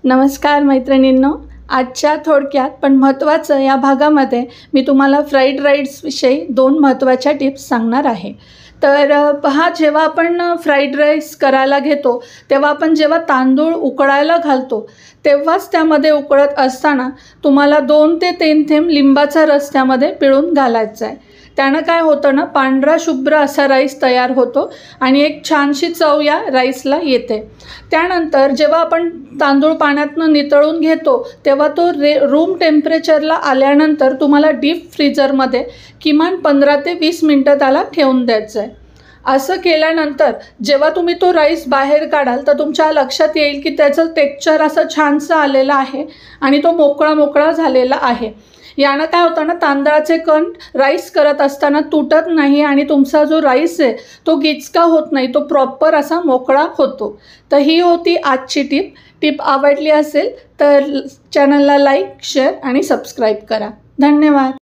नमस्कार मैत्रिणींनो, आजच्या थोडक्यात पण महत्त्वाचं या भागामध्ये मी तुम्हाला फ्राईड राईसविषयी 2 महत्त्वाच्या टिप्स सांगणार आहे। तर पहा, जेव्हा आपण फ्राईड राईस करायला घेतो तेव्हा आपण जेव्हा तांदूळ उकळायला घालतो तेव्हाच त्यामध्ये उकळत असताना तुम्हाला 2 ते 3 थेंब लिंबाचा रस त्यामध्ये पिळून घालायचा आहे। त्यानं काय होतं ना, पांढरा शुभ्र असा राईस तयार होतो आणि एक छानशी चव या राईसला येते। त्यानंतर जेव्हा आपण तांदूळ पाण्यातनं नितळून घेतो तेव्हा तो रूम टेम्परेचरला आल्यानंतर तुम्हाला डीप फ्रीजरमध्ये किमान 15 ते 20 मिनिटं त्याला ठेवून द्यायचं आहे। असं केल्यानंतर जेव्हा तुम्ही तो राईस बाहेर काढाल तर तुमच्या लक्षात येईल की त्याचं टेक्स्चर असं छानसं आलेलं आहे आणि तो मोकळा मोकळा झालेला आहे। यानं काय होतं ना, तांदळाचे कण राईस करत असताना तुटत नाही आणि तुमचा जो राईस आहे तो गिचका होत नाही, तो प्रॉपर असा मोकळा होतो। तर ही होती आजची टिप आवडली असेल तर चॅनलला लाईक, शेअर आणि सबस्क्राईब करा। धन्यवाद।